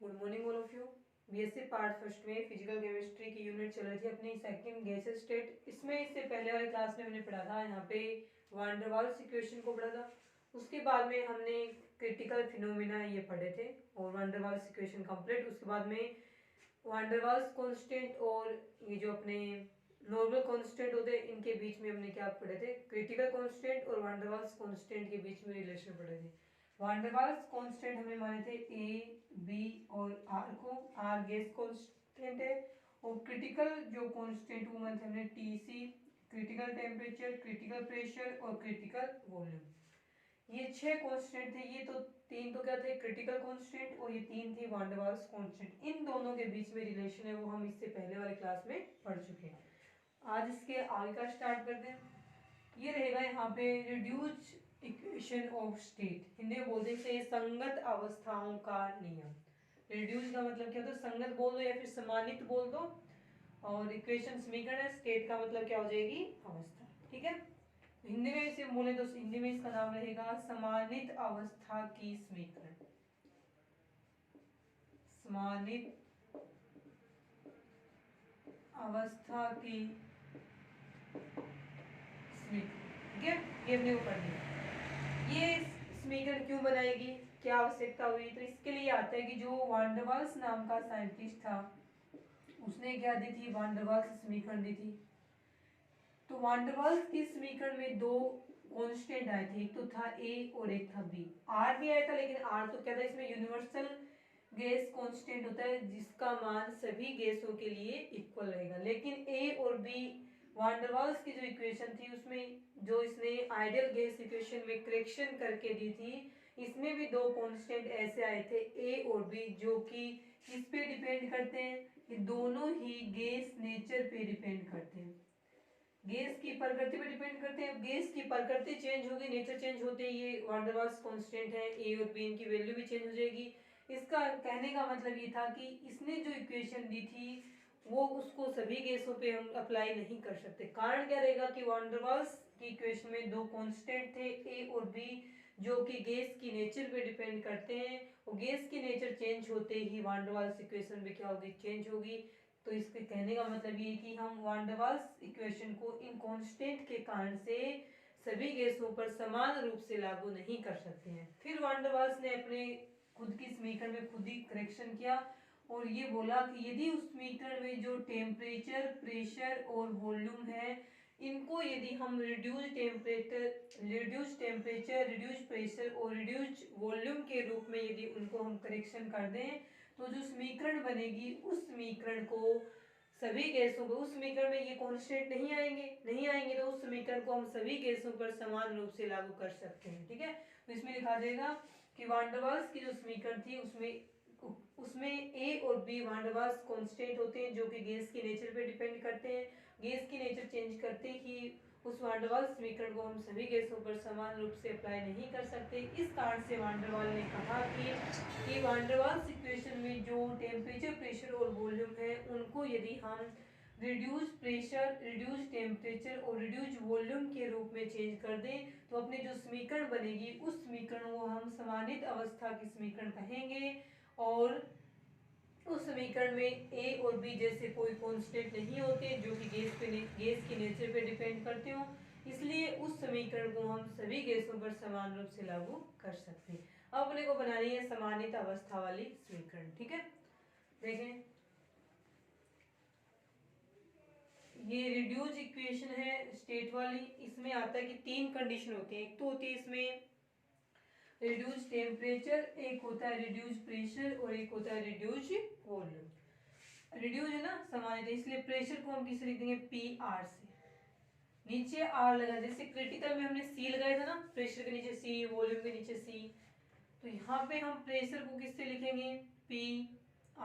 Good morning all of you. BSc part first में physical chemistry की unit चल रही थी अपनी सेकंड गैसेस स्टेट। इसमें इससे पहले वाली क्लास में हमने पढ़ा था यहाँ पे वान डर वाल्स इक्वेशन को पढ़ा था। उसके बाद में हमने क्रिटिकल फिनोमिना ये पढ़े थे और वान डर वाल्स इक्वेशन कंप्लीट। उसके बाद में वान डर वाल्स कांस्टेंट और ये जो अपने नॉर्मल कांस्टेंट होते हैं इनके बीच में हमने क्या पढ़े थे, क्रिटिकल कांस्टेंट और वान डर वाल्स कांस्टेंट के बीच में रिलेशन पढ़े थे। वान डर वाल्स कांस्टेंट हमने माने थे ए, बी और आर को। आर गैस कांस्टेंट है और क्रिटिकल जो कांस्टेंट वो माने थे हमने T C, critical temperature, critical pressure और क्रिटिकल वॉल्यूम। ये 6 कांस्टेंट थे। ये तो तीन तो क्या थे, क्रिटिकल कांस्टेंट, और ये तीन थी वान डर वाल्स कांस्टेंट। इन दोनों के बीच में रिलेशन है वो हम इससे पहले वाले क्लास में पढ़ चुके हैं। आज इसके आगे का स्टार्ट करते हैं। ये रहेगा यहाँ पे reduce equation of state, Hindi में बोलते हैं संगत अवस्थाओं का नियम। रिड्यूस का मतलब क्या होता है, संगत बोल दो या फिर समानित बोल दो, और इक्वेशन समीकरण है, स्टेट का मतलब क्या हो जाएगी, अवस्था। ठीक है, हिंदी में इसे बोले तो हिंदी में इसका नाम रहेगा समानित अवस्था की समीकरण। समानित अवस्था की समीकरण, ठीक है, ये अपने को पढ़नी है। ये समीकरण क्यों बनाएगी, क्या आवश्यकता हुई, तो इसके लिए आता है कि जो वान डर वाल्स नाम का साइंटिस्ट था उसने क्या दी थी, वान डर वाल्स समीकरण दी थी। तो वान डर वाल्स की समीकरण में दो कांस्टेंट आए थे, एक तो था ए और एक था बी। आर भी आया था, लेकिन आर तो क्या था, इसमें यूनिवर्सल गैस कांस्टेंट होता है जिसका मान सभी गैसों के लिए इक्वल रहेगा। लेकिन ए और बी वान डर वाल्स की जो इक्वेशन थी उसमें जो इसने आइडियल गैस इक्वेशन में करेक्शन करके दी थी, इसमें भी दो कांस्टेंट ऐसे आए थे ए और बी जो कि किस पे डिपेंड करते हैं, ये दोनों ही गैस नेचर पे डिपेंड करते हैं, गैस की प्रकृति पे डिपेंड करते हैं। गैस की प्रकृति चेंज होगी, नेचर चेंज होते ही ये वान डर वाल्स कांस्टेंट है ए और बी, इनकी वैल्यू भी चेंज हो जाएगी। इसका कहने का मतलब ये था कि इसने जो इक्वेशन दी थी वो उसको सभी गैसों पे हम अप्लाई नहीं कर सकते। कारण क्या रहेगा कि वान डर वाल्स की इक्वेशन में दो कांस्टेंट थे ए और बी जो कि गैस की नेचर पे डिपेंड करते हैं, और गैस की नेचर चेंज होते ही वान डर वाल्स इक्वेशन भी क्या होगी, चेंज होगी। तो इसके कहने का मतलब ये कि हम वान डर वाल्स इक्वेशन को इन कांस्टेंट के कारण से सभी गैसों पर समान रूप से लागू नहीं कर सकते हैं। फिर वान डर वाल्स ने अपने खुद की समीकरण में खुद ही करेक्शन किया और ये बोला कि यदि उस समीकरण में जो टेम्परेचर, प्रेशर और वॉल्यूम है, इनको यदि हम रिड्यूस टेम्परेचर, रिड्यूस प्रेशर और रिड्यूस वॉल्यूम के रूप में यदि उनको हम करेक्शन कर दें तो जो समीकरण बनेगी उस समीकरण को सभी गैसों को, उस समीकरण में ये कांस्टेंट नहीं आएंगे तो उस समीकरण को हम सभी गैसों पर समान रूप से लागू कर सकते हैं। ठीक है, तो इसमें लिखा जाएगा कि वान डर वाल्स की जो समीकरण थी उसमें ए और बी वान डर वाल्स कांस्टेंट होते हैं जो कि गैस के नेचर पे डिपेंड करते हैं। गैस की नेचर चेंज करते ही उस वान डर वाल्स समीकरण को हम सभी गैसों पर समान रूप से अप्लाई नहीं कर सकते। इस कारण से वान डर वाल ने कहा कि वान डर वाल्स इक्वेशन में जो टेम्परेचर, प्रेशर और वॉल्यूम है उनको यदि हम रिड्यूस प्रेशर, रिड्यूस टेम्परेचर और रिड्यूस वॉल्यूम के रूप में चेंज कर दें तो अपने जो समीकरण बनेगी उस समीकरण को हम समानित अवस्था की समीकरण कहेंगे। और उस समीकरण में ए और बी जैसे कोई कांस्टेंट नहीं होते जो कि गैस की नेचर पे डिपेंड करते हो, इसलिए उस समीकरण को हम सभी गैसों पर समान रूप से लागू कर सकते हैं। अब अपने को बनानी है समानित अवस्था वाली समीकरण। ठीक है, देखें ये रिड्यूस इक्वेशन है स्टेट वाली। इसमें आता है कि तीन कंडीशन होती है, एक तो होती है इसमें रिड्यूस टेम्परेचर, एक होता है रिड्यूस प्रेशर और एक होता है रिड्यूस वॉल्यूम। रिड्यूस है ना समानित, इसलिए प्रेशर को हम किससे लिख देंगे, पी आर से, नीचे आर लगा, जैसे क्रिटिकल में हमने सी लगाया था ना, प्रेशर के नीचे सी, वॉल्यूम के नीचे सी, तो यहाँ पे हम प्रेशर को किससे लिखेंगे, पी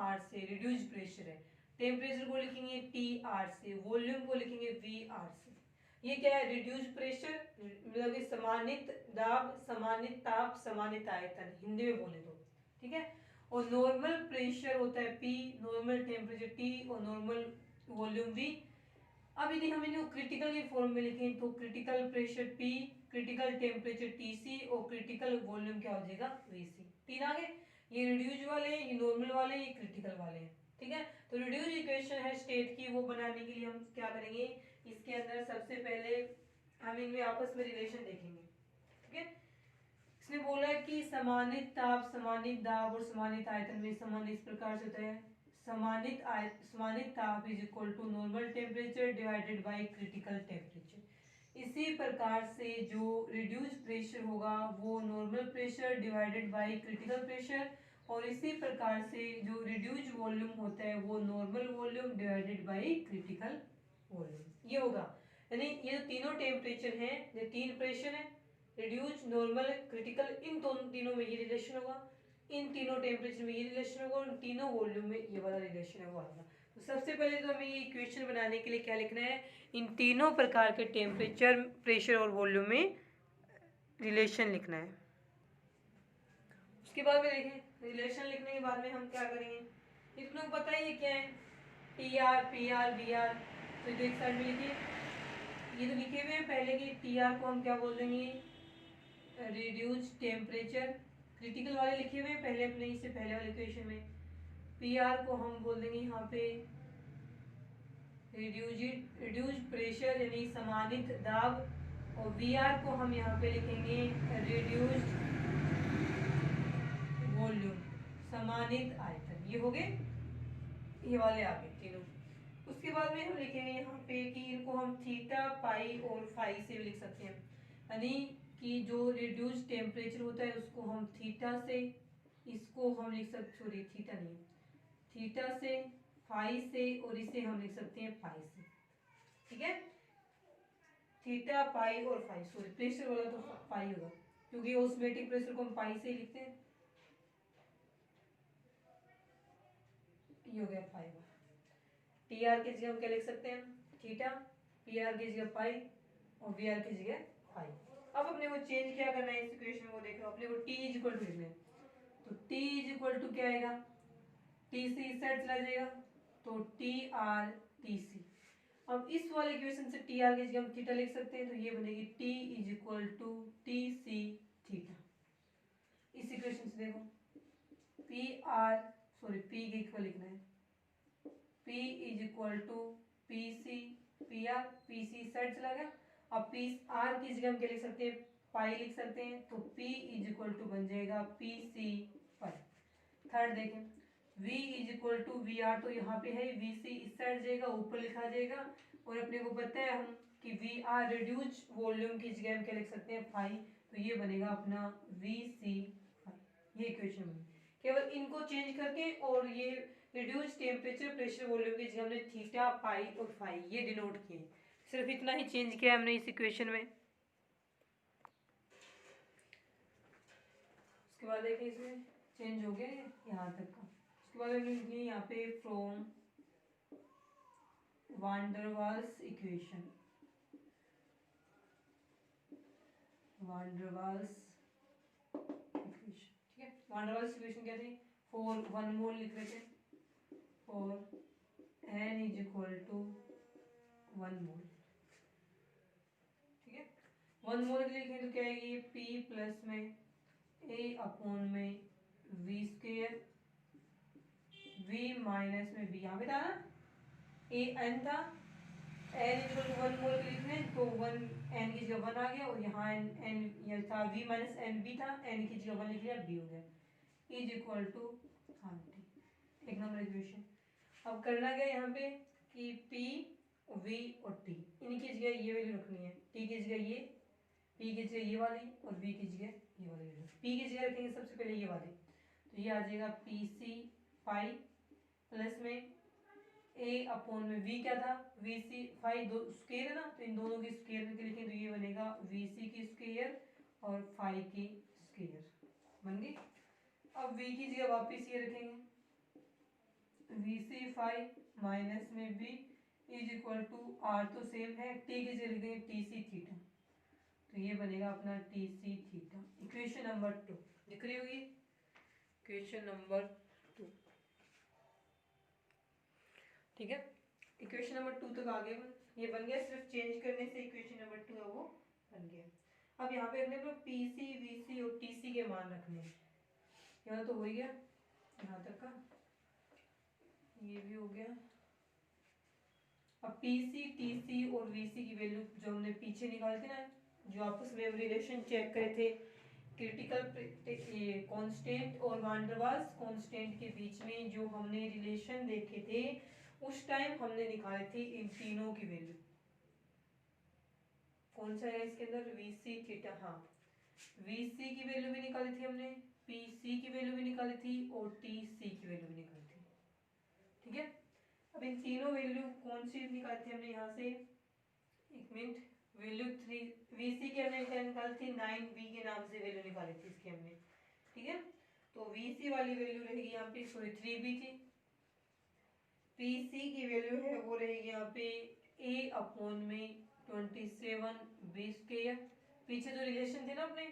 आर से, रिड्यूस प्रेशर है। टेम्परेचर को लिखेंगे टी आर से, वॉल्यूम को लिखेंगे वी आर से। ये क्या है, रिड्यूस प्रेशर मतलब कि समानित दाब, समानित ताप, समानित आयतन, हिंदी में बोले तो। ठीक है, और नॉर्मल प्रेशर होता है पी, नॉर्मल टेम्परेचर टी और नॉर्मल वॉल्यूम वी। अब यदि हम इन्हें क्रिटिकल के फॉर्म में लिखें तो critical pressure P, critical temperature T C और क्रिटिकल वॉल्यूम क्या हो जाएगा, वी सी। तीन आगे, ये रिड्यूज वाले हैं, ये नॉर्मल वाले हैं, ये क्रिटिकल वाले हैं। ठीक है, तो रिड्यूज इक्वेशन है स्टेट की, वो बनाने के लिए हम क्या करेंगे, इसके अंदर सबसे पहले हम इनमें आपस में रिलेशन देखेंगे। ठीक है, इसने बोला है कि समानित ताप, समानित दाब और समानित आयतन में संबंध इस प्रकार से होता है, समानित ताप is equal to normal temperature divided by critical temperature. इसी प्रकार से जो रिड्यूस प्रेशर होगा वो normal pressure divided by critical pressure, और इसी प्रकार से जो रिड्यूस वॉल्यूम होता है वो normal volume divided by critical volume, ये होगा। यानी ये तीनों टेम्परेचर हैं, ये तीन प्रेशर है, रिड्यूस, नॉर्मल, क्रिटिकल, इन तीनों में ये रिलेशन होगा, इन तीनों टेम्परेचर में ये रिलेशन होगा, और इन तीनों वॉल्यूम में ये वाला रिलेशन है वो आएगा। तो सबसे पहले तो हमें ये इक्वेशन बनाने के लिए क्या लिखना है, इन तीनों प्रकार के टेम्परेचर, प्रेशर और वॉल्यूम में रिलेशन लिखना है। उसके बाद में देखें, रिलेशन लिखने के बाद में हम क्या करेंगे, इतना पता ही क्या है, T R, P R, B R, तो एक साइड में लिखिए, ये तो लिखे हुए हैं पहले की, टी आर को हम क्या बोल देंगे, रिड्यूस टेम्परेचर, क्रिटिकल वाले लिखे हुए हैं पहले अपने इससे पहले वाले इक्वेशन में, पी आर को हम बोल देंगे यहाँ पे रिड्यूस प्रेशर यानी समानित दाब, और वी आर को हम यहाँ पे लिखेंगे रिड्यूस वॉल्यूम, समानित आयतन। ये हो गए ये वाले आ गए तीनों। उसके बाद में हम लिखेंगे यहाँ पे कि इनको हम थीटा, पाई और फाई से भी लिख सकते हैं, यानी कि जो रिड्यूस टेम्परेचर होता है उसको हम थीटा से, इसको हम लिख सकते, सॉरी थीटा नहीं, थीटा से, फाई से, और इसे हम लिख सकते हैं पाई से। ठीक है, थीटा, पाई और फाई, सॉरी प्रेशर वाला तो पाई होगा क्योंकि ऑस्मोटिक प्रेशर को हम पाई से ही लिखते हैं। ये हो गया पाई वाला। टी आर की जगह हम क्या लिख सकते हैं, थीटा, पी आर की जगह पाई, और वी आर की जगह फाई। अब अपने को चेंज क्या करना है इस इक्वेशन को, देख लो अपने को टी इज इक्वल टू लिखना है, तो टी इज इक्वल टू क्या आएगा, टी सी इस साइड चला जाएगा, तो टी आर टी सी। अब इस वाले इक्वेशन से टी आर की जगह हम थीटा लिख सकते हैं, तो ये बनेगी T is equal to T C theta. इस इक्वेशन से देखो पी आर, सॉरी पी के इक्वल लिखना है, P is equal to P C, P R, P C side चला गया। अब पी आर की जगह हम क्या लिख सकते हैं, पाई लिख सकते हैं, तो P इज इक्वल टू बन जाएगा पी सी पाई। थर्ड देखें, V is equal to V R, तो यहाँ पे है वी सी इस साइड जाएगा, ऊपर लिखा जाएगा, और अपने को पता है हम कि वी आर रिड्यूस वॉल्यूम की जगह हम क्या लिख सकते हैं फाई, तो ये बनेगा अपना वी सी फाई। ये इक्वेशन बनी, केवल इनको चेंज करके, और ये रिड्यूस टेम्परेचर, प्रेशर, वॉल्यूम की जगह हमने थीटा, पाई और फाई ये डिनोट किए, सिर्फ इतना ही चेंज किया हमने इस इक्वेशन में। उसके बाद देखिए इसमें चेंज हो गया यहाँ तक का। उसके बाद हमने लिखी यहाँ पे फ्रॉम वान डर वाल्स इक्वेशन, वान डर वाल्स इक्वेशन। ठीक है, वान डर वाल्स इक्वेशन क्या थी, फॉर वन मोल लिख रहे थे, for n is equal to one mole. ठीक है, वन मोल के लिए लिखें तो क्या आएगी, P प्लस में A अपॉन में V स्क्वेयर, V माइनस में V, यहाँ पे था ना A n था, n equal to one mole के लिखने, तो वन n की जगह वन आ गया, और यहाँ n ये था V माइनस एन बी था, n की जगह वन लिख लिया, B हो गया, इज इक्वल टू RT। एक नंबर इक्वेशन। अब करना क्या यहाँ पे कि P, V और T इनकी जगह ये वैल्यू रखनी है, T की जगह ये, P की जगह ये वाली, और V की जगह ये वाली वैल्यू। P की जगह रखेंगे सबसे पहले ये वाली, तो ये आ जाएगा पी सी फाई प्लस में A अपॉन में V क्या था, वी सी फाई, दो स्क्वायर है ना, तो इन दोनों की स्क्वायर करके लिखें तो ये बनेगा वी सी की स्क्वायर और फाई की स्क्वायर बन गई। अब V की जगह वापिस ये रखेंगे, वी सी फाई माइनस में V is equal to R तो सेम है, T की जगह लिख देंगे टी सी थीटा, तो ये बनेगा अपना T C theta. Equation number 2 दिख रही होगी, इक्वेशन नंबर 2। ठीक है, इक्वेशन नंबर 2 तक आ गए, ये बन गया, सिर्फ चेंज करने से इक्वेशन नंबर 2 है वो बन गया। अब यहाँ पे अपने को पी सी, वी सी और टी सी के मान रखने हैं। यहाँ तो हो ही गया, यहाँ तक का ये भी हो गया। अब पीसी, टीसी और वीसी की वैल्यू जो हमने पीछे निकाले थे ना, जो आपस में रिलेशन चेक करे थे क्रिटिकल कांस्टेंट और वान डेर वाल्स कांस्टेंट के बीच में जो हमने रिलेशन देखे थे, उस टाइम हमने निकाले थे इन तीनों की वैल्यू। कौन सा है इसके अंदर, वीसी थीटा, हाँ वीसी की वैल्यू भी निकाली थी हमने, पीसी की वैल्यू भी निकाली थी और टीसी की वैल्यू भी निकाली थी। ठीक है, अब इन तीनों वैल्यू कौन सी निकाली थी हमने यहाँ से, एक मिनट, वैल्यू 3 वीसी की हमने निकाली थी 9b के नाम से वैल्यू निकाली थी इसकी हमने। ठीक है, तो वीसी वाली वैल्यू रहेगी यहाँ पे, सॉरी 3b थी। पीसी की वैल्यू है वो रहेगी यहाँ पे a अपॉन में 27b स्क्वायर। पीछे जो रिलेशन थे ना अपने,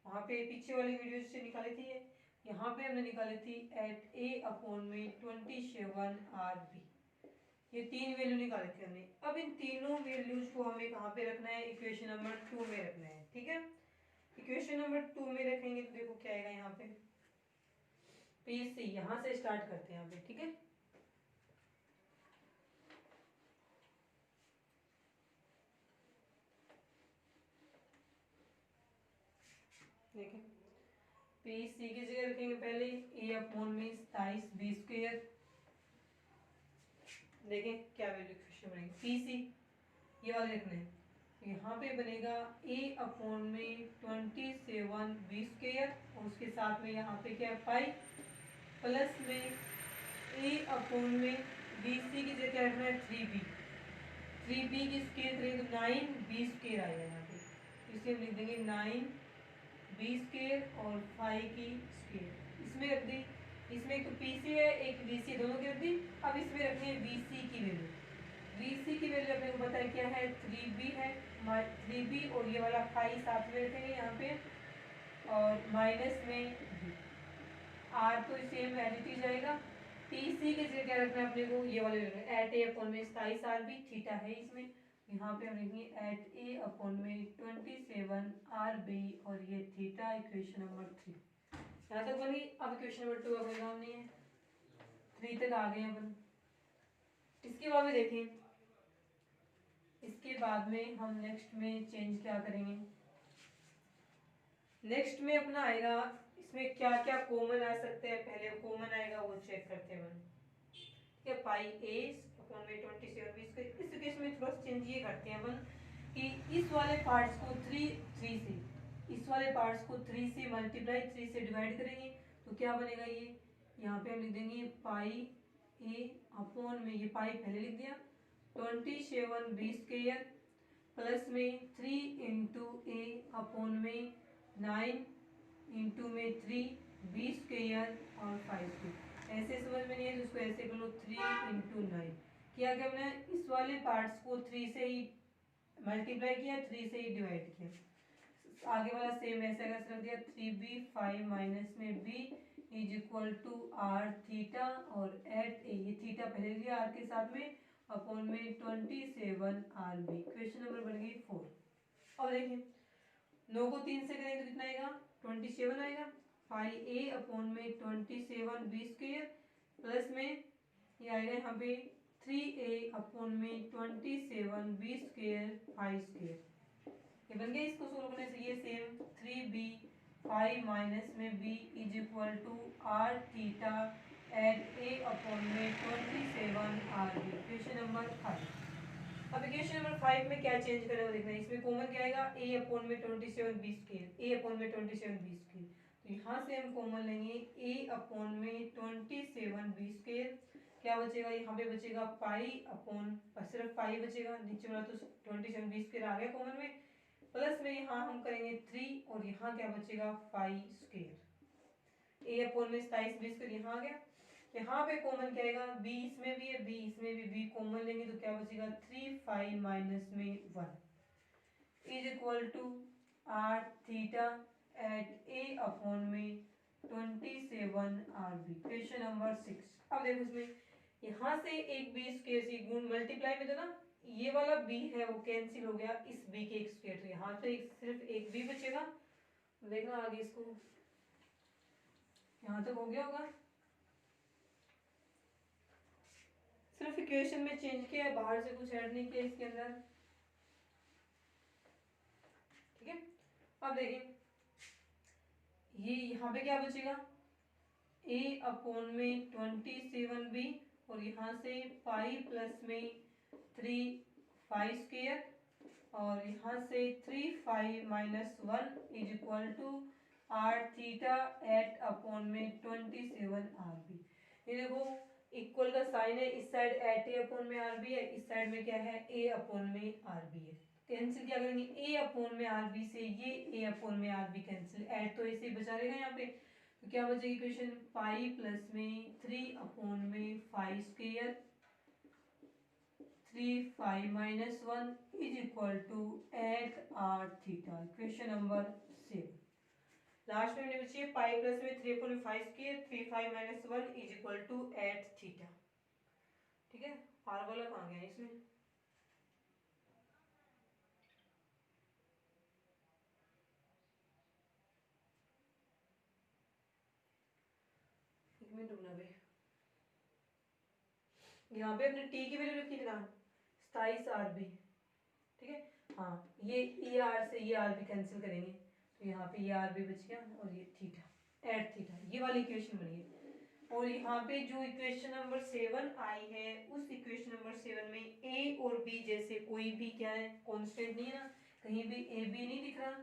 वहाँ पे पीछे वाली वीडियो से निकाली थी, यहाँ पे हमने निकाली थी एट a अपॉन में 27rb। ये तीन वैल्यू निकाले थे हमने। अब इन तीनों वैल्यूज को हमें कहाँ पे रखना है, इक्वेशन नंबर 2 में रखना है। ठीक है, इक्वेशन नंबर 2 में रखेंगे तो देखो क्या आएगा यहाँ पे, पीसी, यहाँ से स्टार्ट करते हैं यहाँ पे। ठीक है, देखिए पीसी की जगह रखेंगे पहले a अपॉन में 27b स्क्वायर। देखें क्या वैल्यू इक्वेशन बनेगी, पीसी ये वाले रखने हैं, यहाँ पे बनेगा a अपॉन में 27b स्क्वायर और उसके साथ में यहाँ पे क्या है पाई, प्लस में a अपॉन में bc की जगह रखना है 3b, 3b की स्क्वायर करेंगे तो 9b स्क्वायर आएगा यहाँ पे, इसे हम लिख देंगे 9b स्क्वायर और 5 की स्क्वायर इसमें रख दी। इसमें एक तो पीसी है एक वीसी, दोनों की रख दी। अब इसमें रखनी है वीसी की वैल्यू, वीसी की वैल्यू अपने को पता है क्या है, 3b है, 3b और ये वाला फाई साथ में रखेंगे यहाँ पे, और माइनस में b, आर तो सेम एडिट जाएगा। टीसी की जगह क्या रखना है अपने को, ये वाले एट ए अपॉन में 27rb, थीटा है इसमें, यहाँ पे हम लिखेंगे एट ए अपॉन में 27rb और ये थीटा, इक्वेशन नंबर 3 यहाँ तक बनी। अब इक्वेशन नंबर 2 का कोई काम नहीं है, 3 तक आ गए अपन। इसके बाद में देखें, इसके बाद में हम नेक्स्ट में चेंज क्या करेंगे, नेक्स्ट में अपना आएगा इसमें क्या क्या कॉमन आ सकते हैं, पहले कॉमन आएगा वो चेक करते हैं अपन। ठीक है, पाई a अपॉन में 27b स्क्वायर। इस केस में थोड़ा चेंज ये करते हैं अपन कि इस वाले पार्ट्स को 3 से, इस वाले पार्ट्स को 3 से मल्टीप्लाई 3 से डिवाइड करेंगे तो क्या बनेगा, ये यहाँ पे हम लिख देंगे पाई a अपॉन में, ये पाई पहले लिख दिया 27b स्क्वायर प्लस में 3 इंटू ए अपॉन में 9 इंटू में 3b स्क्वायर और 5b। ऐसे समझ में नहीं है तो इसको ऐसे कर लो 3 इंटू 9। किया क्या हमने, इस वाले पार्ट्स को 3 से ही मल्टीप्लाई किया, 3 से ही डिवाइड किया। आगे वाला सेम ऐसे कैसे रख दिया, 3b 5 माइनस में b is equal to r theta और एट ए, ये थीटा पहले दिया r के साथ में, अपॉन में 27rb। क्वेश्चन नंबर बन गई 4। अब देखिए 9 को 3 से करेंगे तो कितना आएगा, 27 आएगा। पाई a अपॉन में 27b स्क्वायर प्लस में ये आएगा यहाँ पे 3a अपॉन में 27b स्क्वायर 5 स्क्वायर, ये बन गया। इसको सोल्व करने से ये सेम 3b 5 माइनस में b is equal to r theta eight a upon में 27rb। Question number 5। अब इक्वेशन नंबर 5 में क्या चेंज करें वो देखना है। इसमें कॉमन क्या आएगा, a अपॉन में 27b स्क्वायर, a अपॉन में 27b स्क्वायर, तो यहाँ से हम कॉमन लेंगे a अपॉन में 27b स्क्वायर, क्या बचेगा, यहाँ पे बचेगा पाई अपॉन, सिर्फ पाई बचेगा, नीचे वाला तो 27b स्क्वायर आ गया कॉमन में, प्लस में यहाँ हम करेंगे 3 और यहाँ क्या बचेगा 5 स्क्वायर, a अपॉन में 27b स्क्वायर यहाँ आ गया। यहाँ पे कॉमन क्या आएगा, b इसमें भी है, b इसमें भी, b कॉमन लेंगे तो क्या बचेगा 3 5 माइनस में 1 is equal to r theta eight a upon में 27rb। Question number 6। अब देखो इसमें यहाँ से एक b स्क्वायर से गुण मल्टीप्लाई में, तो ना ये वाला b है वो कैंसिल हो गया इस b के एक स्क्वायर, तो यहाँ से सिर्फ एक b बचेगा। देखना आगे इसको यहाँ तक हो गया होगा। सिर्फ इक्वेशन में चेंज किया है, बाहर से कुछ ऐड नहीं किया इसके अंदर। ठीक है, अब देखिए ये यहाँ पे क्या बचेगा, a अपॉन में 27b और यहाँ से पाई प्लस में 3 पाई स्क्वायर और यहाँ से 3 pi minus 1 is equal to R theta eight upon में 27 rb। ये देखो इक्वल का साइन है, इस साइड एट ए अपॉन में आर बी है, इस साइड में क्या है ए अपॉन में आर बी है। कैंसिल क्या करेंगे, ए अपॉन में आर बी से ये ए अपॉन में आर बी कैंसिल, ऐड तो ऐसे ही बचा रहेगा यहाँ पे। तो क्या बचेगी इक्वेशन, पाई प्लस में 3 अपॉन में 5 square 3 minus 1 is equal to 8 r theta. Equation number 7। Last में बची है पाई प्लस में 3 अपॉन में 5 square 3 minus 1 is equal to 8 theta. ठीक है, आर वाला कहाँ गया इसमें, एक मिनट रुकना भाई। यहाँ पे अपने टी की वैल्यू रखी थी ना 27 rb। ठीक है, हाँ ये आर से ये आर भी कैंसिल करेंगे तो यहाँ पे ये आर भी बच गया और ये थीटा 8 थीटा, ये वाली इक्वेशन बनी है। और यहाँ पे जो इक्वेशन नंबर 7 आई है उस इक्वेशन नंबर 7 में ए और बी जैसे कोई भी क्या है कांस्टेंट नहीं है ना, कहीं भी ए बी नहीं दिख रहा।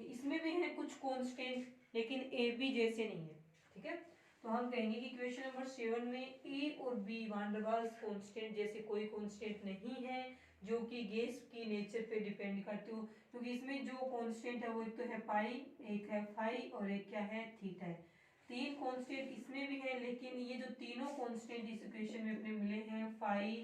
इसमें भी है कुछ कांस्टेंट लेकिन ए बी जैसे नहीं है। ठीक है, तो हम कहेंगे कि इक्वेशन नंबर 7 में ए और B van der Waals constant जैसे कोई कांस्टेंट नहीं है जो कि गैस की नेचर पे डिपेंड करते हो, क्योंकि इसमें जो कांस्टेंट है वो एक तो है पाई, एक है फाई और एक क्या है थीटा है। तीन कांस्टेंट इसमें भी है लेकिन ये जो तीनों कांस्टेंट इस इक्वेशन में अपने मिले हैं फाई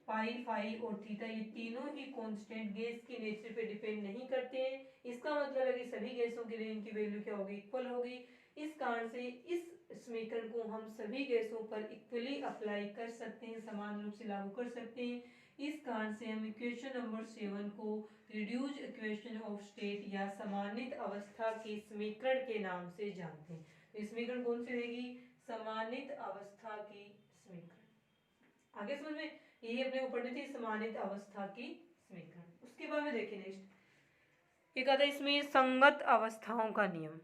पाई फाई और थीटा, ये तीनों ही कांस्टेंट गैस के नेचर पे डिपेंड नहीं करते हैं। इसका मतलब है कि सभी गैसों के लिए इनकी वैल्यू क्या होगी, इक्वल होगी। इस कारण से इस समीकरण को हम सभी गैसों पर इक्वली अप्लाई कर सकते हैं, समान रूप से लागू कर सकते हैं। इस कारण से हम इक्वेशन नंबर 7 को रिड्यूस्ड इक्वेशन ऑफ स्टेट या समानित अवस्था के समीकरण के नाम से जानते हैं। तो समीकरण कौन सी रहेगी, समानित अवस्था की समीकरण। आगे समझ में, यही अपने ऊपर थी समानित अवस्था की समीकरण। उसके बाद में देखिए नेक्स्ट एक आता है इसमें संगत अवस्थाओं का नियम।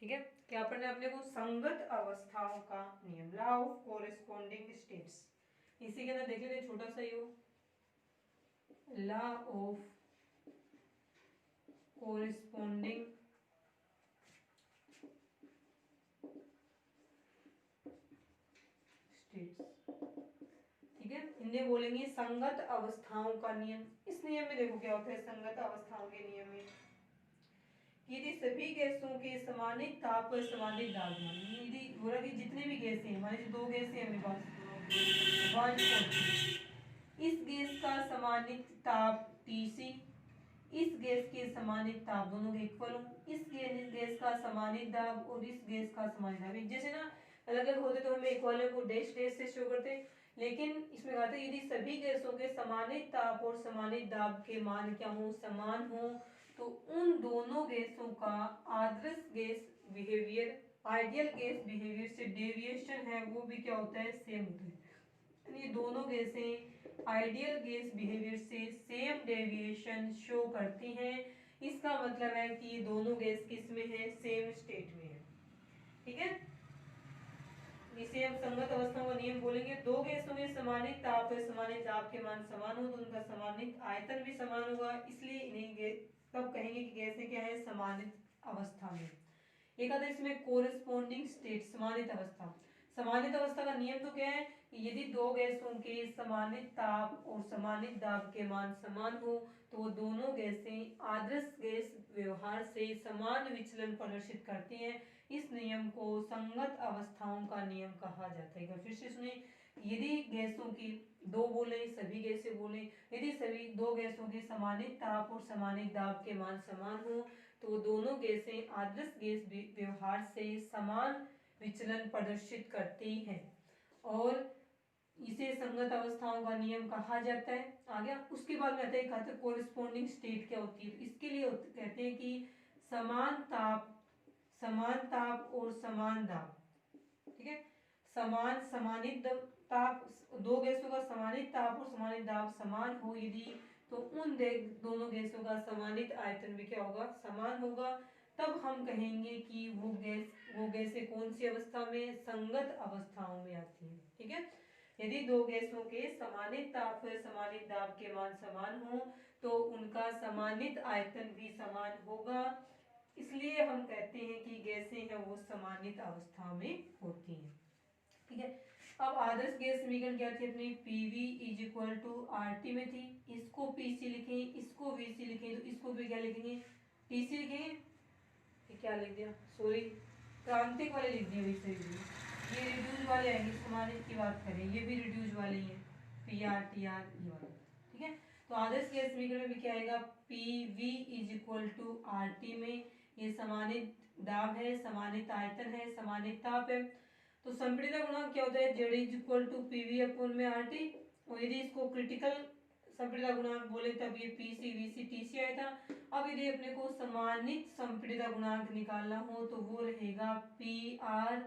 ठीक है, क्या पढ़ना है अपने को, संगत अवस्थाओं का नियम, लॉ ऑफ कोरेस्पोंडिंग स्टेट्स। इसी के अंदर देख लेते छोटा सा यो लॉ ऑफ कोरेस्पोंडिंग स्टेट्स। ठीक है, इन्हें बोलेंगे संगत अवस्थाओं का नियम। इस नियम में देखो क्या होता है, संगत अवस्थाओं के नियम में यदि सभी गैसों के समानित ताप पर समानित दाब, यदि बोला कि जितने भी गैसें हैं, मान लीजिए दो गैसें हैं मेरे पास 1 और 2, इस गैस का समानित ताप Tc, इस गैस के समानित ताप दोनों के इक्वल हो, इस गैस का समानित दाब और इस गैस का समानित दाब जैसे ना अलग अलग होते तो हमें इक्वल को डैश डैश से शो करते, लेकिन इसमें कहते हैं यदि सभी गैसों के समानित ताप और समानित दाब के मान क्या हो, समान हो, तो उन दोनों गैसों का आदर्श gas behaviour ideal gas behaviour से डेविएशन है वो भी क्या होता है, सेम होता है। यानी दोनों गैसें आइडियल गैस बिहेवियर से सेम डेविएशन शो करती हैं। इसका मतलब है कि ये दोनों गैस किस में है, सेम स्टेट में है। ठीक है, इसे हम संगत अवस्थाओं का नियम बोलेंगे। दो गैसों में समानित ताप और समानित दाब के मान समान हो तो उनका समानित आयतन भी समान होगा, इसलिए इन्हें तब कहेंगे कि गैसें क्या है, समानित अवस्था में। एक आता है इसमें कोरेस्पोंडिंग स्टेट, समानित अवस्था। समानित अवस्था का नियम तो क्या है, यदि दो गैसों के समानित ताप और समानित दाब के मान समान हो तो दोनों गैसें आदर्श गैस व्यवहार से समान विचलन प्रदर्शित करती हैं। इस नियम को संगत अवस्थाओं का नियम कहा जाता है। फिर से सुने, यदि गैसों की दो बोले, सभी गैसें बोले, यदि सभी दो गैसों के समानित ताप और समानित दाब के मान समान हो तो दोनों गैसें आदर्श गैस व्यवहार से समान विचलन प्रदर्शित करती हैं और इसे संगत अवस्थाओं का नियम कहा जाता है। आ गया, उसके बाद में आता है कहते कोरेस्पोंडिंग स्टेट क्या होती है, इसके लिए कहते हैं कि समान ताप समान ताप और समान दाब, ठीक है। समानित ताप, दो गैसों का समानित ताप और समानित दाब समान हो यदि, तो उन दोनों गैसों का समानित आयतन भी क्या होगा, समान होगा। तब हम कहेंगे कि वो गैसें कौन सी अवस्था में, संगत अवस्थाओं में आती हैं, ठीक है। यदि दो गैसों के समानित ताप व समानित दाब के मान समान हो तो उनका समानित आयतन भी समान होगा, इसलिए हम कहते हैं कि गैसें हैं वो समानित अवस्था में होती हैं, ठीक है। अब आदर्श गैस समीकरण क्या थी अपनी, PV is equal to RT में थी, इसको PC लिखें, इसको VC लिखें, तो इसको भी क्या लिखेंगे, TC लिखेंगे, ये क्या लिख दिया, सॉरी क्रांतिक वाले लिख दिए वैसे भी, ये रिड्यूस वाले आएंगे, समानित की बात करें ये भी रिड्यूस वाले ही हैं, PR TR ये वाला, ठीक है। तो आदर्श गैस समीकरण में भी क्या आएगा, PV is equal to RT में ये समानित दाब है, समानित आयतन है, समानित ताप है। तो संपीड़ित गुणांक क्या होता है, Z is equal to PV upon में RT, और यदि इसको क्रिटिकल संपीड़ित गुणांक बोले तब ये PC VC TC आया था। अब यदि अपने को समानित संपीड़ित गुणांक निकालना हो तो वो रहेगा PR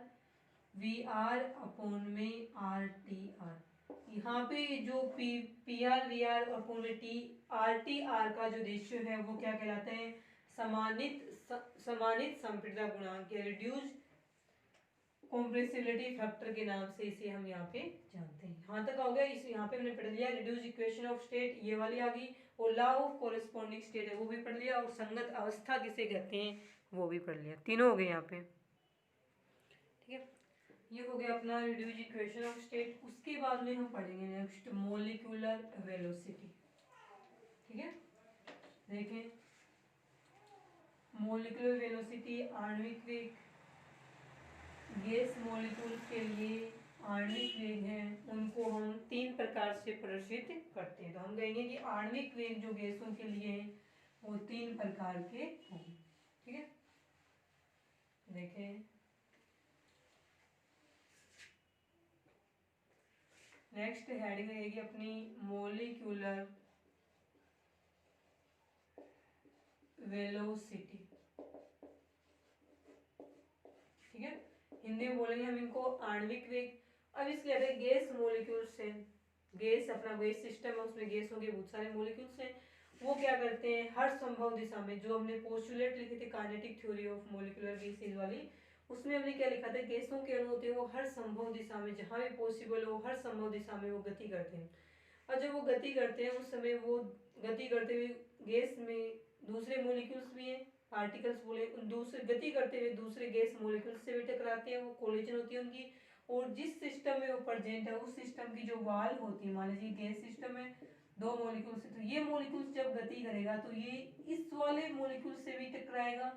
VR अपॉन में RTR। यहाँ पे जो PR VR अपॉन में RTR का जो रेशियो है वो क्या कहलाता है, समानित संपीड़ित गुणांक या रिड्यूस कॉम्प्रेसिबिलिटी फैक्टर के नाम से इसे हम यहाँ पे जानते हैं। यहाँ तक हो गया, इस यहाँ पे हमने पढ़ लिया रिड्यूस इक्वेशन ऑफ स्टेट, ये वाली आ गई, और लॉ ऑफ कोरिस्पोंडिंग स्टेट है वो भी पढ़ लिया, और संगत अवस्था किसे कहते हैं वो भी पढ़ लिया, तीनों हो गए यहाँ पे, ठीक है। ये हो गया अपना रिड्यूस इक्वेशन ऑफ स्टेट। उसके बाद में हम पढ़ेंगे नेक्स्ट मॉलिक्यूलर वेलोसिटी, ठीक है। देखें मॉलिक्यूलर वेलोसिटी, आणविक वेग, गैस मॉलिक्यूल के लिए आणविक वेग हैं उनको हम तीन प्रकार से प्रदर्शित करते हैं। तो हम कहेंगे कि आणविक वेग जो गैसों के लिए हैं वो तीन प्रकार के होंगे, ठीक है। देखें नेक्स्ट हेडिंग रहेगी अपनी मॉलिक्यूलर वेलोसिटी, ठीक है। हिंदी में बोलेंगे हम इनको आणविक वेग। अब इसके लिए गैस मॉलिक्यूल्स हैं, गैस अपना गैस सिस्टम है उसमें गैसों के बहुत सारे मॉलिक्यूल्स हैं, वो क्या करते हैं हर संभव दिशा में, जो हमने पोस्टुलेट लिखे थे kinetic theory of molecular gases वाली, उसमें हमने क्या लिखा था, गैसों के अणु होते हैं वो हर संभव दिशा में जहां भी पॉसिबल हो हर संभव दिशा में वो गति करते हैं। और जब वो गति करते हैं उस समय वो गति करते हुए गैस में दूसरे मॉलिक्यूल्स भी हैं, पार्टिकल्स बोले, उन दूसरे गति करते हुए दूसरे गैस मॉलिक्यूल्स से भी टकराते हैं, वो कोलिजन होती है उनकी। और जिस सिस्टम में वो प्रेजेंट है उस सिस्टम की जो वाल होती है, मान लीजिए गैस सिस्टम है दो मॉलिक्यूल्स से, तो ये मॉलिक्यूल्स जब गति करेगा तो ये इस वाले मॉलिक्यूल से भी टकराएगा,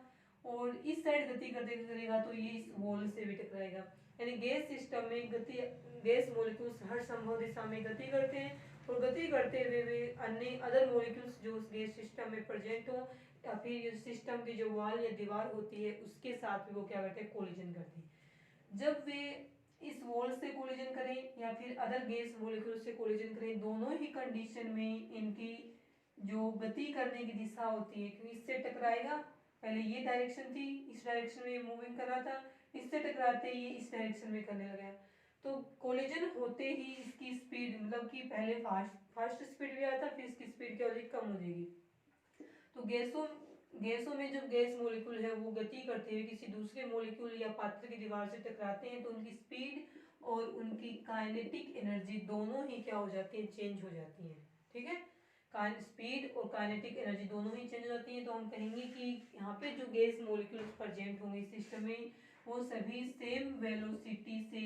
और इस साइड गति करते करेगा तो ये इस वॉल से भी टकराएगा। यानी गैस सिस्टम में गति, गैस मॉलिक्यूल्स हर संभव दिशा में गति करते हैं, और गति करते हुए वे अन्य अदर मॉलिक्यूल्स जो उस गैस सिस्टम में प्रेजेंट हो या फिर सिस्टम की जो वॉल या दीवार होती है उसके साथ भी वो क्या करते हैं, कोलिजन करते हैं। जब वे इस वॉल से कोलिजन करें या फिर अदर गैस मॉलिक्यूल से कोलिजन करें, दोनों ही कंडीशन में इनकी जो गति करने की दिशा होती है, क्योंकि इससे टकराएगा, पहले ये डायरेक्शन थी इस डायरेक्शन में मूविंग कर रहा था, इससे टकराते ही इस डायरेक्शन में करने लगा, तो कोलिजन होते ही इसकी स्पीड, मतलब कि पहले फास्ट स्पीड भी आता फिर इसकी स्पीड क्या हो जाएगी, कम हो जाएगी। तो गैसों में जब गैस मॉलिक्यूल है वो गति करते हुए किसी दूसरे मॉलिक्यूल या पात्र की दीवार से टकराते हैं तो उनकी स्पीड और उनकी काइनेटिक एनर्जी दोनों ही क्या हो जाती है, चेंज हो जाती है, ठीक है। स्पीड और काइनेटिक एनर्जी दोनों ही चेंज हो जाती है। तो हम कहेंगे कि यहाँ पे जो गैस मॉलिक्यूल्स प्रेजेंट होंगे सिस्टम में वो सभी सेम वेलोसिटी से,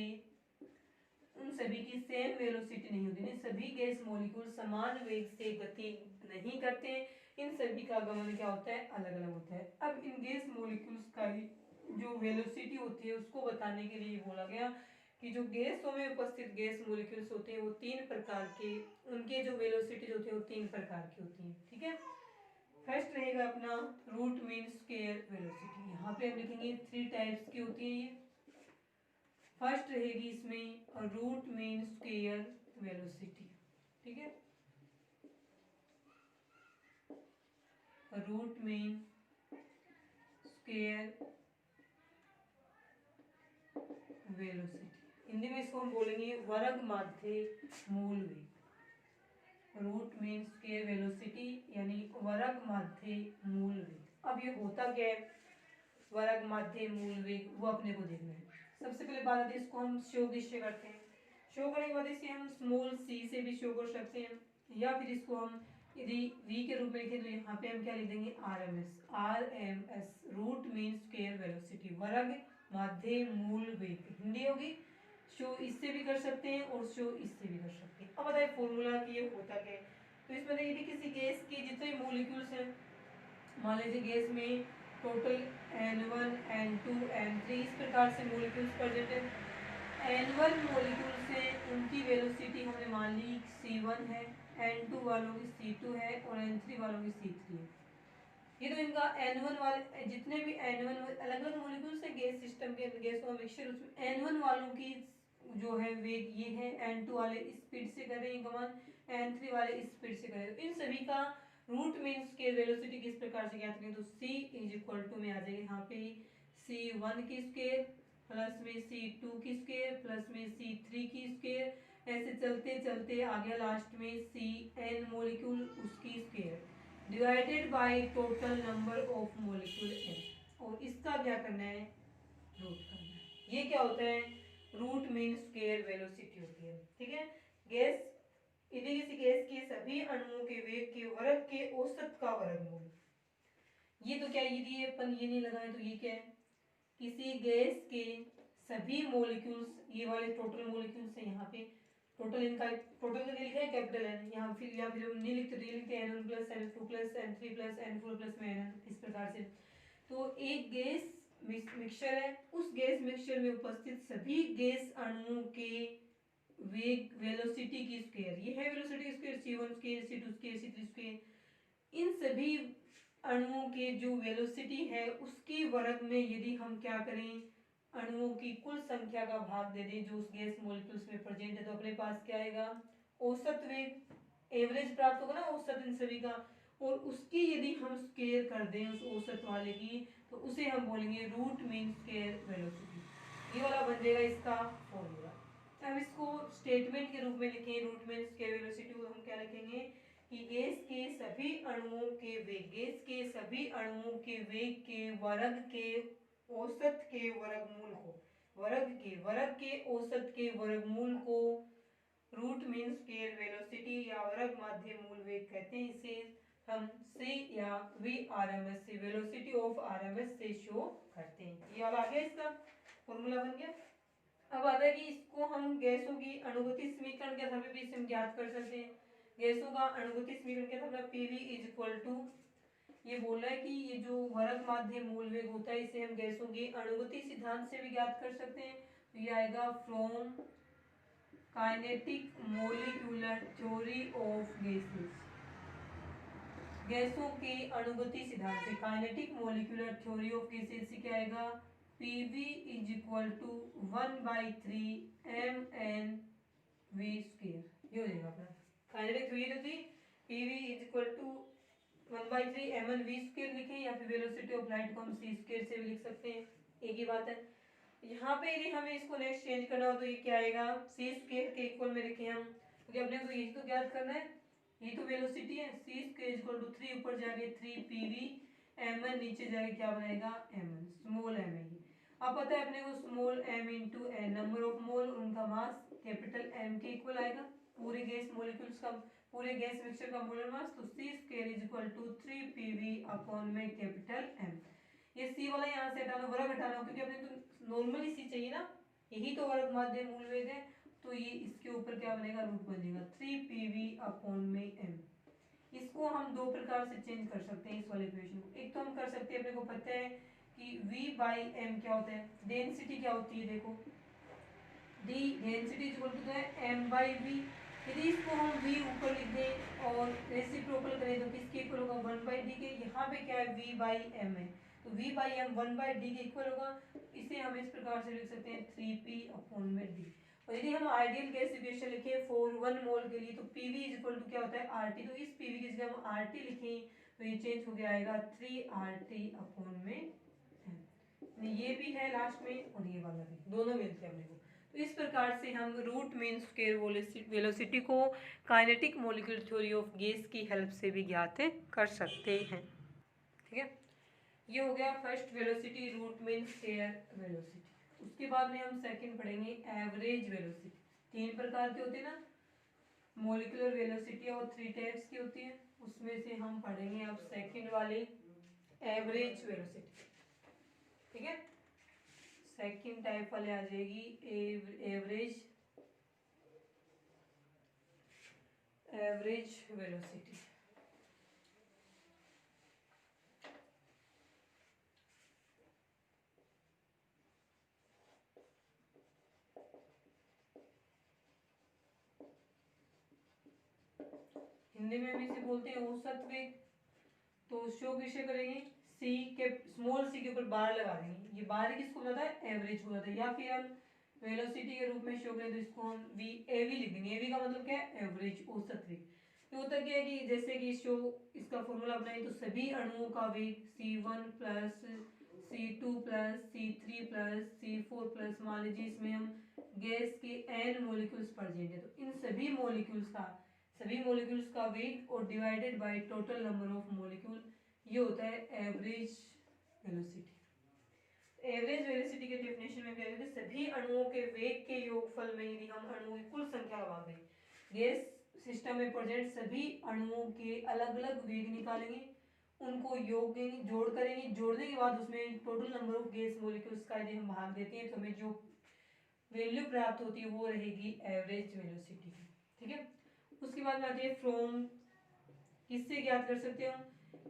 उन सभी की सेम वेलोसिटी नहीं होती, नहीं सभी गैस मॉलिक्यूल समान वेग से गति नहीं करते, इन सभी का गमन क्या होता है, अलग अलग होता है। अब इन गैस मॉलिक्यूल्स का जो वेलोसिटी होती है उसको बताने के लिए बोला गया कि जो गैसों में उपस्थित गैस मॉलिक्यूल्स होते हैं वो तीन प्रकार के, उनके जो वेलोसिटी होती है वो तीन प्रकार की होती है, ठीक है। फर्स्ट रहेगा अपना रूट मीन स्क्वायर वेलोसिटी, यहाँ पे हम लिखेंगे 3 टाइप्स की होती है ये। फर्स्ट रहेगी इसमें रूट मीन स्क्वायर वेलोसिटी, ठीक है, root mean square velocity, Hindi में इसको हम बोलेंगे वर्ग माध्य मूल वेग। रूट मीन स्क्वायर वेलोसिटी यानी वर्ग माध्य मूल वेग। अब ये होता क्या है वर्ग माध्य मूल वेग, वो अपने को देखना है। सबसे पहले बात आती है इसको हम शो किससे करते हैं। शो करने के बाद इसे हम स्मॉल सी से भी शो कर सकते हैं, या फिर इसको हम यदि v के रूप में लिखें तो यहाँ पे हम क्या लिख देंगे RMS। Root mean square velocity, वर्ग माध्य मूल वेग हिंदी होगी। शो इससे भी कर सकते हैं और शो इससे भी कर सकते हैं। अब बताइए फॉर्मूला कि ये होता क्या है। तो इसमें देखिए यदि किसी गैस के जितने मॉलिक्यूल्स हैं, मान लीजिए गैस में टोटल N1 N2 N3 इस प्रकार से मॉलिक्यूल्स प्रेजेंट है। N1 मॉलिक्यूल से उनकी वेलोसिटी हमने मान ली C1 है, N2 वालों की C2 है और N3 वालों की C3 है। ये तो इनका N1 वाले जितने भी N1 अलग अलग मॉलिक्यूल्स है गैस सिस्टम के, गैस का मिक्सचर, उसमें N1 वालों की जो है वेग ये है, N2 वाले स्पीड से कर रहे हैं गमन, N3 वाले स्पीड से कर रहे हैं। तो इन सभी का रूट मीन स्क्वायर वेलोसिटी किस प्रकार से ज्ञात करें तो C इज इक्वल टू में आ जाएगा यहाँ पे C1 की स्क्वायर प्लस में C2 की स्क्वायर प्लस में C3 की स्क्वायर, ऐसे चलते चलते आ गया लास्ट में Cn मॉलिक्यूल उसकी square divided by total number of molecule n, और इसका क्या करना है रूट करना है। ये क्या होता है रूट मीन स्क्वायर वेलोसिटी होती है। ठीक है, गैस यदि किसी गैस के सभी अणुओं के वेग के वर्ग के औसत का वर्गमूल, ये तो क्या यदि अपन ये नहीं लगाए तो ये क्या है किसी गैस के सभी मॉलिक्यूल्स, ये वाले टोटल मॉलिक्यूल्स है यहाँ पे टोटल, इनका टोटल का लिखा है कैपिटल एन, यहाँ फिर या फिर हम नहीं लिखते तो ये लिखते हैं N1 plus N2 plus N3 plus N4 plus में Nn, इस प्रकार से। तो एक गैस मिक्सचर है, उस गैस मिक्सचर में उपस्थित सभी गैस अणुओं के वेग वेलोसिटी की स्क्वायर, ये है velocity square C1 square C2 square C3 square, इन सभी अणुओं के जो वेलोसिटी है उसके वर्ग में यदि हम क्या करें अणुओं की कुल संख्या का भाग दे दें जो उस गैस मॉलिक्यूल्स में प्रेजेंट है, तो अपने पास क्या आएगा औसत वेग, एवरेज प्राप्त होगा ना औसत इन सभी का, और उसकी यदि हम स्क्वायर कर दें उस औसत वाले की तो उसे हम बोलेंगे रूट मीन स्क्वायर वेलोसिटी। ये वाला बन जाएगा इसका फॉर्मूला। अब इसको स्टेटमेंट के रूप में लिखें रूट मीन स्क्वायर वेलोसिटी को हम क्या लिखेंगे कि गैस के सभी अणुओं के वेग, गैस के सभी अणुओं के वेग के वर्ग के औसत के वर्गमूल को, वर्ग के औसत के वर्गमूल को रूट मीन स्क्वायर वेलोसिटी या वर्ग माध्य मूल वेग कहते हैं। इसे हम C या VRMS से, वेलोसिटी ऑफ RMS से शो करते हैं। ये वाला आ गया, इसका फॉर्मूला बन गया। अब आता है कि इसको हम गैसों की अणुगति समीकरण के आधार पर भी इसे ज्ञात कर सकते हैं। गैसों का अणुगति समीकरण के आधार पर PV इज इक्वल टू, ये बोल रहा है कि ये जो वर्ग माध्य मूल वेग होता है इसे हम गैसों के अणुगति सिद्धांत से भी ज्ञात कर सकते हैं। तो ये आएगा from kinetic molecular theory of gases, गैसों के अणुगति सिद्धांत से kinetic molecular theory of gases से क्या आएगा PV is equal to 1/3 mn v square, ये हो जाएगा अपना काइनेटिक थ्योरी होती PV is equal to 1/3 mn v square लिखें, या फिर वेलोसिटी ऑफ लाइट को हम c स्क्वायर से भी लिख सकते हैं, एक ही बात है। यहाँ पे यदि हमें इसको नेक्स्ट चेंज करना हो तो ये क्या आएगा c स्क्वायर के इक्वल में लिखें हम, क्योंकि अपने को यही तो ज्ञात करना है, ये तो वेलोसिटी है। c स्क्वायर इक्वल टू 3 ऊपर जाके 3 pv mn नीचे जाके क्या बनाएगा mn, स्मॉल m है ये। अब पता है अपने को small m into n number of mole, उनका मास कैपिटल M के इक्वल आएगा, पूरे गैस मॉलिक्यूल्स का पूरे गैस मिक्सचर का मोलर मास, तो c square is equal to 3 pv upon में कैपिटल M। ये c वाला यहाँ से हटाना, वर्ग हटाना, क्योंकि अपने तो नॉर्मली c चाहिए ना, यही तो वर्ग माध्य मूल वेग है, तो ये इसके ऊपर क्या बनेगा रूट बनेगा 3 pv अपॉन में m। इसको हम दो प्रकार से चेंज कर सकते हैं इस वाले इक्वेशन को। एक तो हम कर सकते हैं, अपने को पता है कि v बाई m क्या होता है, डेंसिटी क्या होती है, देखो d डेंसिटी इक्वल टू है m बाई v। यदि इसको हम v ऊपर लिख दें और रेसिप्रोकल करें तो किसके इक्वल होगा 1/d के, यहाँ पे क्या है v बाई m है, तो v बाई m 1/d के इक्वल होगा। इसे हम इस प्रकार से लिख सकते हैं 3p अपॉन में d। और यदि हम आइडियल गैस इक्वेशन लिखें फॉर 1 मोल के लिए तो pv इज इक्वल टू क्या होता है RT, तो इस pv की जगह हम RT लिखें तो ये चेंज हो गया आएगा 3RT अपॉन में m। ये भी है लास्ट में और ये वाला भी, दोनों मिलते हैं अपने को। तो इस प्रकार से हम रूट मीन स्क्वायर वेलोसिटी को kinetic molecular theory of gas की हेल्प से भी ज्ञात कर सकते हैं। ठीक है, ये हो गया first velocity, root mean square velocity. उसके बाद में हम सेकंड पढ़ेंगे एवरेज वेलोसिटी। तीन प्रकार के होते हैं ना मॉलिक्यूलर वेलोसिटी, और 3 टाइप्स की होती है। उसमें से हम पढ़ेंगे अब सेकंड वाली एवरेज वेलोसिटी। ठीक है, सेकंड टाइप वाले आ जाएगी एवरेज वेलोसिटी। हिंदी में भी इसे बोलते हैं औसत वेग। तो शो किसे करेंगे, सी के स्मॉल सी के ऊपर बार लगा देंगे। ये बार किसको बताता है, एवरेज को बताता है। या फिर हम वेलोसिटी के रूप में शो करें तो इसको हम वी एवी लिख देंगे। एवी का मतलब क्या है, एवरेज, औसत वेग। तो होता क्या है कि जैसे कि शो इसका फॉर्मूला बनाए तो सभी अणुओं का वेग C1 plus C2 plus C3 plus C4 plus, मान लीजिए इसमें हम गैस के n मॉलिक्यूल्स प्रेजेंट है तो इन सभी मॉलिक्यूल्स का वेग और divided by total number of molecule, ये होता है एवरेज वेलोसिटी। एवरेज वेलोसिटी के डेफिनेशन में क्या है, सभी अणुओं के वेग के योगफल में यदि हम अणुओं की कुल संख्या लगा दें, गैस सिस्टम में प्रेजेंट सभी अणुओं के अलग अलग वेग निकालेंगे, उनको योग देंगे, जोड़ करेंगे, जोड़ने के बाद उसमें total number of gas molecules का यदि हम भाग देते हैं तो हमें जो वैल्यू प्राप्त होती है वो रहेगी एवरेज वेलोसिटी की। ठीक है, उसके बाद में आते हैं फ्रॉम, किससे ज्ञात कर सकते हैं हम,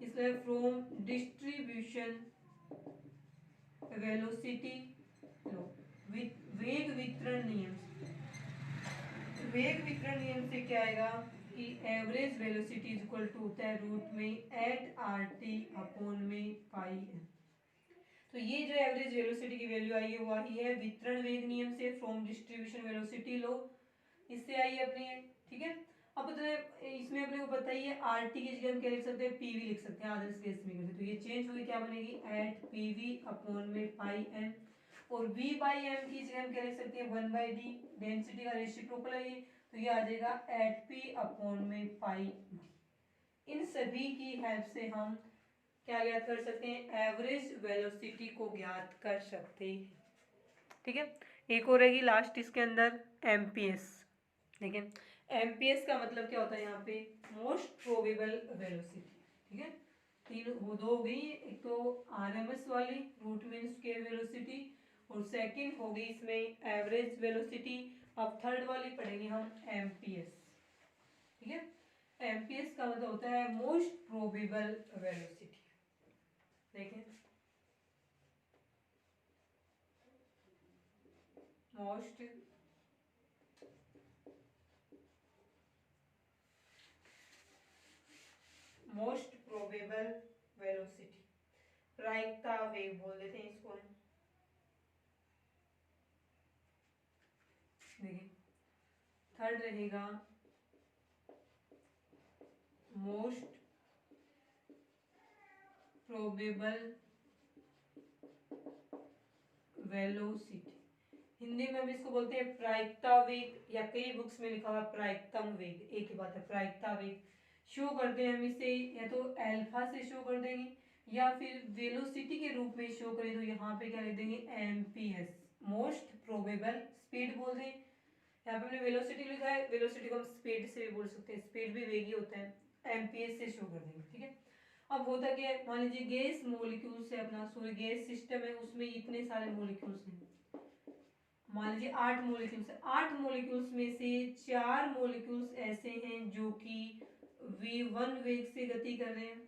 इसलिए फ्रॉम डिस्ट्रीब्यूशन वेलोसिटी लो वेग वितरण नियम। वेग वितरण नियम से क्या आएगा कि average velocity is equal to होता है रूट में एट आर टी अपॉन में पाई एम। तो ये जो एवरेज वेलोसिटी की वैल्यू आई है वो आई है वितरण वेग नियम से, फ्रॉम डिस्ट्रीब्यूशन वेलोसिटी लो, इससे आई है अपनी। ठीक है, अब इसमें अपने को पता ही है आर टी की जगह हम क्या लिख सकते हैं, पीवी लिख सकते हैं आदर्श गैस समीकरण। तो ये चेंज होगी, क्या बनेगी, एट पीवी अपॉन में पाई एम, और v बाई एम की जगह हम क्या लिख सकते हैं, 1/d, डेंसिटी का रेसिप्रोकल है ये, तो ये आ जाएगा एट पी अपॉन में पाई। इन सभी की हेल्प से हम क्या ज्ञात कर सकते हैं, एवरेज वेलोसिटी को ज्ञात कर सकते हैं। ठीक है, एक और रहेगी लास्ट इसके अंदर एमपीएस। देखिए एमपीएस का मतलब क्या होता है यहाँ पे, मोस्ट प्रोबेबल वेलोसिटी। ठीक है, तीन वो दो हो गई, एक तो आरएमएस वाली रूट मीन स्क्वायर वेलोसिटी, और सेकंड हो गई इसमें एवरेज वेलोसिटी। अब थर्ड वाली पढ़ेंगे हम एमपीएस। ठीक है, एमपीएस का मतलब होता है मोस्ट प्रोबेबल वेलोसिटी। देखें मोस्ट प्रोबेबल वेलोसिटी, प्रायिकता वेग बोल देते हैं इसको हम। देखिए थर्ड रहेगा मोस्ट प्रोबेबल वेलोसिटी, हिंदी में हम इसको बोलते हैं प्रायिकता वेग, या कई बुक्स में लिखा हुआ प्रायिकतम वेग, एक ही बात है, प्रायिकता वेग। शो करते हैं हम इसे या तो अल्फा से शो कर देंगे, या फिर वेलोसिटी के रूप में शो करें तो यहाँ पे क्या लिख देंगे, एमपीएस, मोस्ट प्रोबेबल स्पीड बोल दें। यहाँ पे हमने वेलोसिटी लिखा है, वेलोसिटी को हम स्पीड से भी बोल सकते हैं, स्पीड भी वेग ही होता है, एमपीएस से शो कर देंगे। ठीक है, अब होता क्या है, मान लीजिए गैस मॉलिक्यूल से अपना सॉरी गैस सिस्टम है, उसमें इतने सारे मॉलिक्यूल्स हैं, मान लीजिए 8 मॉलिक्यूल्स है, 8 मॉलिक्यूल्स में से 4 मॉलिक्यूल्स ऐसे हैं जो कि v1 वेग से गति कर रहे हैं,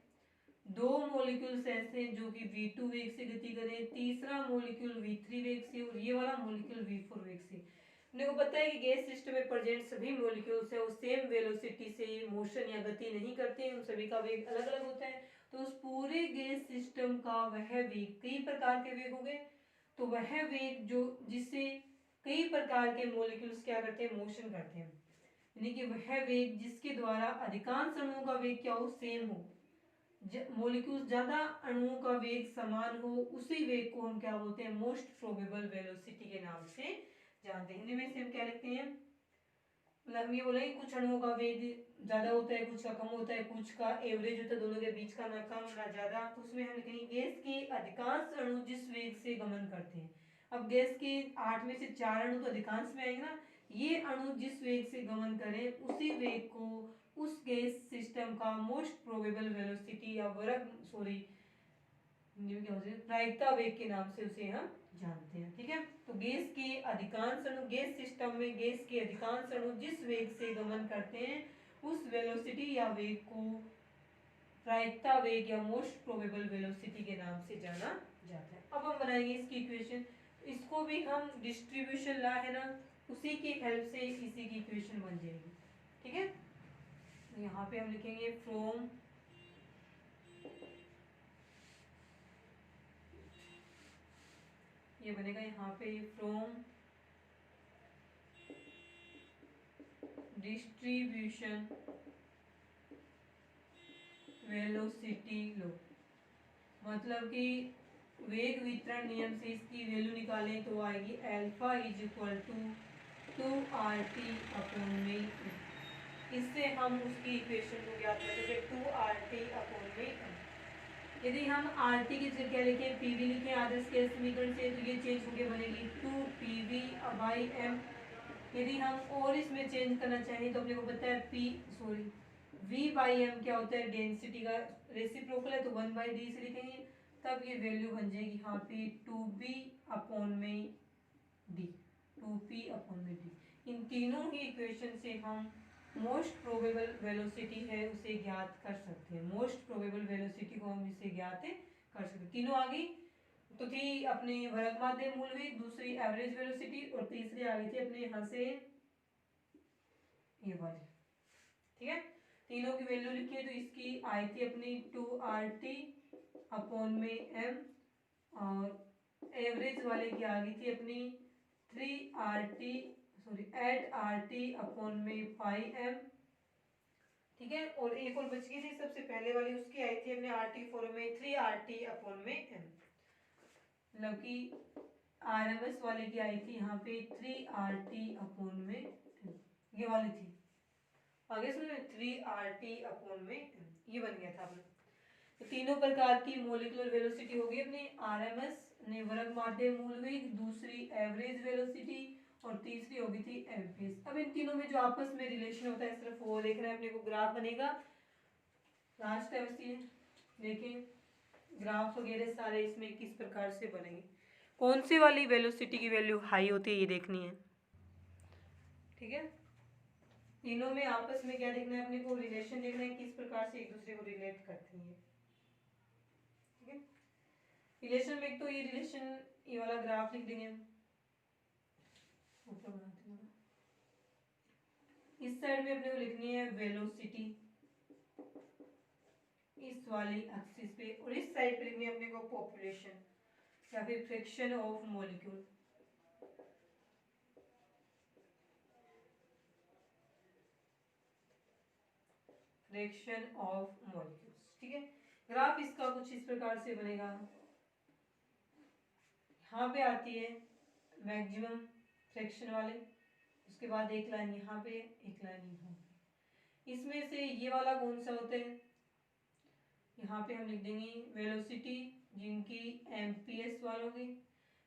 2 मॉलिक्यूल्स ऐसे हैं जो कि v2 वेग से गति कर रहे हैं, तीसरा मॉलिक्यूल v3 वेग से, और ये वाला मॉलिक्यूल v4 वेग से। अपने को पता है कि गैस सिस्टम में प्रेजेंट सभी मॉलिक्यूल्स है वो सेम वेलोसिटी से मोशन या गति नहीं करते हैं, उन सभी का वेग अलग अलग होता है। तो उस पूरे गैस सिस्टम का वह वेग, कई प्रकार के वेग हो गए, तो वह वेग जो जिससे कई प्रकार के मॉलिक्यूल्स क्या करते हैं, मोशन करते हैं, यानी कि वह वेग जिसके द्वारा अधिकांश अणुओं का वेग क्या हो, सेम हो, मॉलिक्यूल्स ज्यादा अणुओं का वेग समान हो, उसी वेग को हम क्या बोलते हैं, मोस्ट प्रोबेबल वेलोसिटी के नाम से जानते हैं। हिंदी में से हम क्या लिखते हैं, मतलब हम ये बोलेंगे कुछ अणुओं का वेग ज्यादा होता है, कुछ का कम होता है, कुछ का एवरेज होता है, दोनों के बीच का ना कम ना ज्यादा। तो उसमें हम लिखेंगे गैस के अधिकांश अणु जिस वेग से गमन करते हैं। अब गैस के 8 में से 4 अणु तो अधिकांश में आएंगे ना, ये अणु जिस वेग से गमन करें उसी वेग को उस गैस सिस्टम का मोस्ट प्रोबेबल वेलोसिटी या वर्ग सॉरी प्रायिकता वेग के नाम से उसे हम जानते हैं। ठीक है, तो गैस के अधिकांश अणु, गैस सिस्टम में गैस के अधिकांश अणु जिस वेग से गमन करते हैं उस वेलोसिटी या वेग को प्रायिकता वेग या मोस्ट प्रोबेबल वेलोसिटी के नाम से जाना जाता है। अब हम बनाएंगे इसकी इक्वेशन, इसको भी हम डिस्ट्रीब्यूशन लॉ है ना, उसी की हेल्प से इसी की इक्वेशन बन जाएगी। ठीक है, यहाँ पे हम लिखेंगे फ्रॉम ये बनेगा यहाँ पे फ्रॉम डिस्ट्रीब्यूशन वेलोसिटी लो, मतलब कि वेग वितरण नियम से इसकी वैल्यू निकालें तो आएगी alpha is equal to 2RT upon में। इससे हम उसकी इक्वेशन को ज्ञात कर सकते 2RT अपॉन में। यदि हम RT की जगह क्या लिखें, PV लिखें आदर्श गैस समीकरण से, तो ये चेंज होकर बनेगी 2PV/m। यदि हम और इसमें चेंज करना चाहें तो अपने को पता है V/m क्या होता है, डेंसिटी का रेसिप्रोकल है, तो 1/d से लिखेंगे, तब ये वैल्यू बन जाएगी यहाँ पे 2B अपॉन में d, 2P अपॉन में d। इन तीनों ही इक्वेशन से हम मोस्ट प्रोबेबल वेलोसिटी है उसे ज्ञात कर सकते हैं। मोस्ट प्रोबेबल वेलोसिटी को हम इसे ज्ञात कर सकते हैं। तीनों आ गई, तो थी अपने वर्ग माध्य मूल वेग, दूसरी एवरेज वेलोसिटी, और तीसरी आ गई थी अपने यहाँ से ये वाली। ठीक है, तीनों की वैल्यू लिखी है, तो इसकी आई थी अपनी 2RT अपॉन में m, और एवरेज वाले की आ गई थी अपनी 8RT अपॉन में 5m। ठीक है, और एक और बच गई थी सबसे पहले वाली, उसकी आई थी अपने RT फॉर्म में 3RT अपॉन में m, मतलब कि RMS वाले की आई थी यहाँ पे 3RT अपॉन में m, ये वाली थी आगे सुनो 3RT अपॉन में m, ये बन गया था अपने। तो तीनों प्रकार की मोलिकुलर वेलोसिटी होगी अपनी, RMS ने वर्ग माध्य मूल वेग, दूसरी एवरेज वेलोसिटी, और तीसरी होगी थी एमपीएस। अब इन तीनों में जो आपस में रिलेशन होता है सिर्फ वो देखना है अपने को, ग्राफ बनेगा लास्ट टाइम से देखें ग्राफ वगैरह सारे इसमें किस प्रकार से बनेंगे, कौन सी वाली वेलोसिटी की वैल्यू हाई होती है ये देखनी है। ठीक है, तीनों में आपस में क्या देखना है अपने को, रिलेशन देखना है, किस प्रकार से एक दूसरे को रिलेट करती है। ठीक है, रिलेशन में एक तो ये रिलेशन ये वाला ग्राफ लिख देंगे, इस साइड में अपने को लिखनी है वेलोसिटी इस वाली एक्सिस पे, और इस साइड पे लिखनी है अपने को पॉपुलेशन या फिर fraction of molecule. Fraction of molecules. ठीक है, ग्राफ इसका कुछ इस प्रकार से बनेगा, यहाँ पे आती है मैक्सिमम फ्रैक्शन वाले, उसके बाद एक लाइन यहाँ पे, एक लाइन यहाँ पे। इसमें से ये वाला कौन सा होता है, यहाँ पे हम लिख देंगे वेलोसिटी जिनकी एमपीएस वालों की,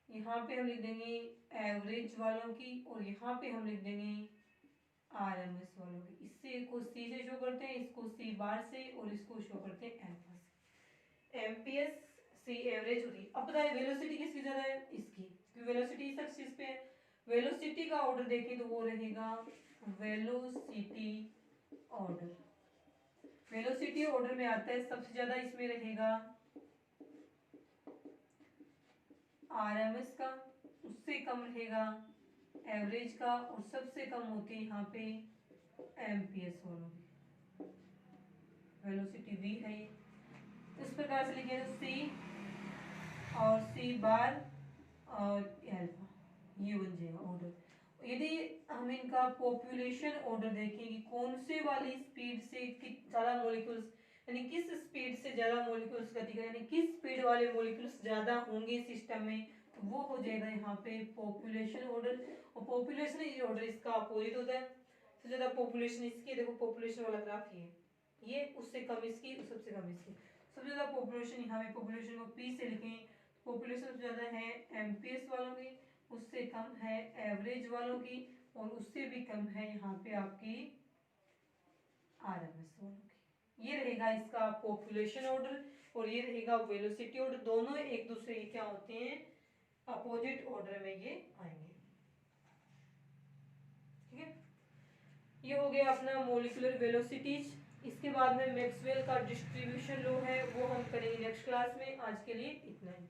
यहाँ पे हम लिख देंगे एवरेज वालों की, और यहाँ पे हम लिख देंगे आरएमएस वालों की। इससे इसको सी से शो करते हैं, इसको सी बार से, और इसको शो करते हैं एल्फा से। एमपीएस सी एवरेज होती है। अब बताए वेलोसिटी किसकी ज्यादा है, इसकी, क्योंकि वेलोसिटी इस एक्सिस पे है। वेलोसिटी का ऑर्डर देखें तो वो रहेगा वेलोसिटी ऑर्डर, वेलोसिटी ऑर्डर में आता है सबसे ज्यादा इसमें रहेगा आरएमएस का, उससे कम रहेगा एवरेज का, और सबसे कम होती है यहाँ पे एमपीएस वालों की। वेलोसिटी वी है ये, इस प्रकार से लिखे तो सी और सी बार और अल्फा, ये बन जाएगा ऑर्डर। यदि हम इनका पॉपुलेशन ऑर्डर देखें कि कौन से वाली स्पीड से ज्यादा मॉलिक्यूल्स यानी किस स्पीड से ज्यादा मॉलिक्यूल्स गति करें, यानी किस स्पीड वाले मॉलिक्यूल्स ज्यादा होंगे सिस्टम में, तो वो हो जाएगा यहाँ पे पॉपुलेशन ऑर्डर। और पॉपुलेशन ऑर्डर इसका अपोजिट होता है। सबसे ज्यादा पॉपुलेशन इसकी, देखो पॉपुलेशन वाला ग्राफ ये उससे कम इसकी, सबसे कम इसकी। सबसे ज्यादा पॉपुलेशन यहाँ पे, पॉपुलेशन को पी से लिखें, पॉपुलेशन सबसे ज्यादा है एमपीएस वालों की, उससे कम है एवरेज वालों की, और उससे भी कम है यहाँ पे आपकी आरएमएस वालों की। ये रहेगा इसका पॉपुलेशन ऑर्डर और ये रहेगा वेलोसिटी ऑर्डर। दोनों एक दूसरे के क्या होते हैं, अपोजिट ऑर्डर में ये आएंगे। ठीक है, ये हो गया अपना मोलिकुलर वेलोसिटीज। इसके बाद में मैक्सवेल का डिस्ट्रीब्यूशन लॉ है, वो हम करेंगे नेक्स्ट क्लास में। आज के लिए इतना ही।